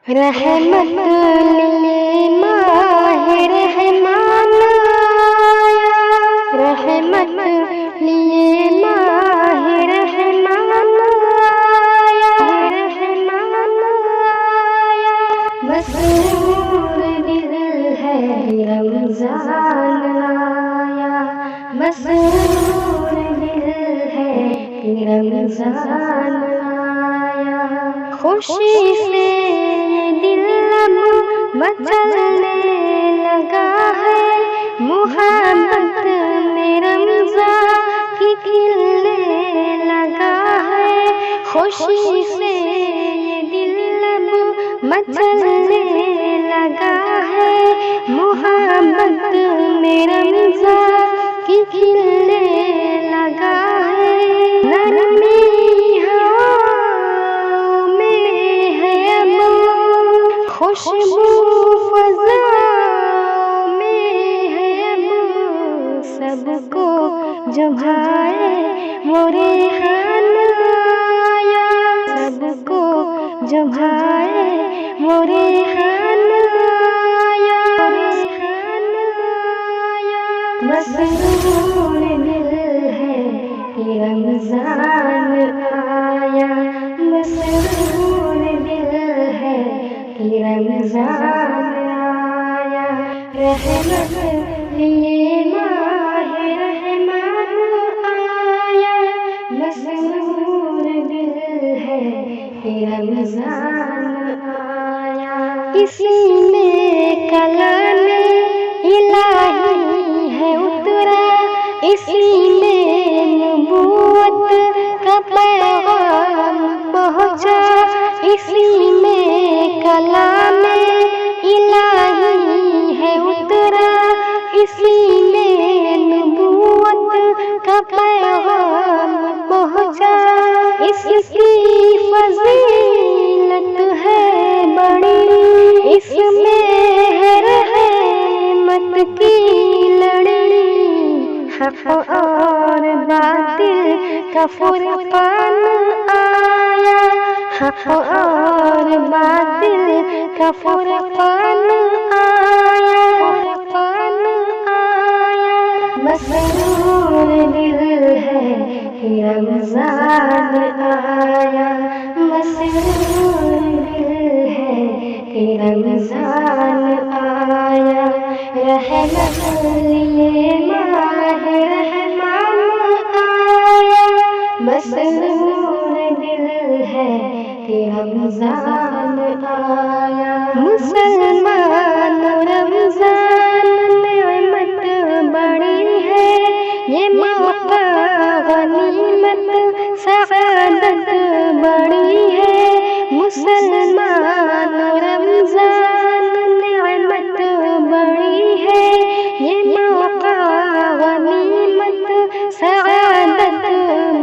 रहमत लिए माहे रहमान आया, रहमत लिए माहे रहमान आया, रहमान आया। मसरूर दिल है रमजान आया, मसरूर दिल है रमजान आया। खुशी से दिल अब मचलने लगा है, मुहब्बत में रमज़ान की खिलने लगा है। खुशी से ये दिल अब मचलने लगा है, मुहब्बत में रमज़ान की खिलने लगा है। नरमी खुशबू फज़ा में है अब, सबको जो भाए वो रेहान आया, सबको जो भाए वो रेहान आया, रेहान आया। मसरूर दिल है कि रमज़ान आया, मसरूर दिल है कि रमज़ान आया। रहमत लिए माहे रहमान आया, मसरूर दिल है कि रमज़ान आया। इसी में कलामे इलाही है उतरा, इसी में नबूवत का पैगाम पहुँचा, इसी में कलामे इलाही है उतरा, इसी में नबूवत का पैगाम पहुँचा। इसकी फजीलत है बड़ी, इसमें है रहमत की लड़ी, हक़ और बातिल का फुरक़ान आया, हक़ और बातिल का फुरक़ान आया, फुरक़ान आया। मसरूर दिल है कि रमज़ान आया, मसरूर दिल है कि रमज़ान आया। रहमत लिए माहे रहमान आया, मसरूर दिल है कि रमज़ान आया। मुसलमान रमज़ान नेमत बड़ी है, ये मौका गनीमत सआदत बड़ी है। मुसलमान रमज़ान नेमत बड़ी है, ये मौका गनीमत सआदत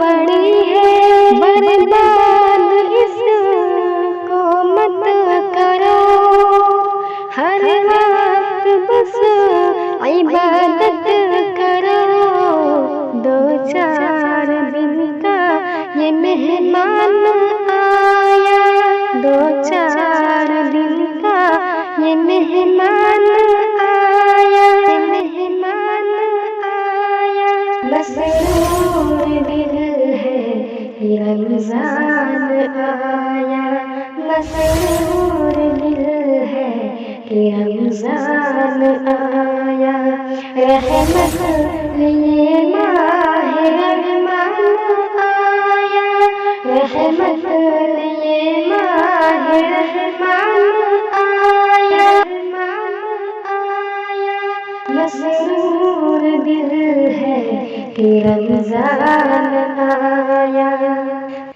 बड़ी है। बर्बाद इसको मत करो, हर वक्त बस इबादत करो। दो चार दिन का ये मेहमान आया, दो चार दिन का ये मेहमान आया, मेहमान आया। मसरूर दिल है कि रमज़ान आया, मसरूर दिल है कि रमज़ान आया। रहमत लिए माहे रहमान आया, रहमत लिए माहे रहमान आया, रहमान आया। मसरूर दिल है कि रमज़ान आया।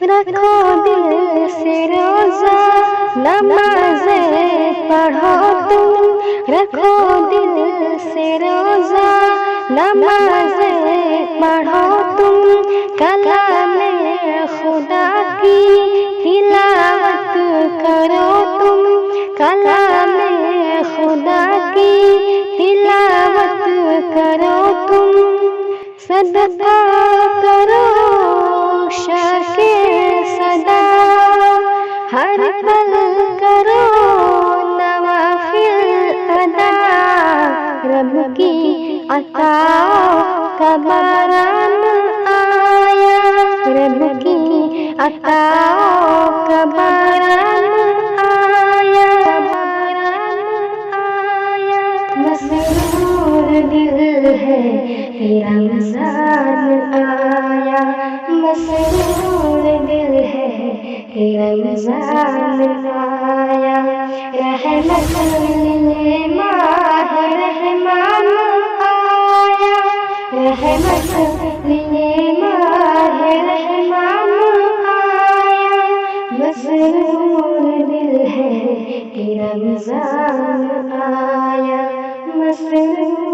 रखो दिल से रोज़ा नमाज़ें पढ़ो तुम, रखो दिल से रोज़ा नमाज़ें पढ़ो तुम। कलामे खुदा की तिलावत करो तुम, कलामे खुदा की तिलावत करो तुम। सदका करो शाके सदा, हर पल करो रब की अताओं का बारान आया, रब की अताओं का बारान आया, मसरूर दिल है कि रमज़ान आया, मसरूर दिल है कि रमज़ान आया। रहमत लिल माह रहमान आया, रहमत लिल माह रहमान आया, मसरूर दिल है कि रमज़ान आया, मसरूर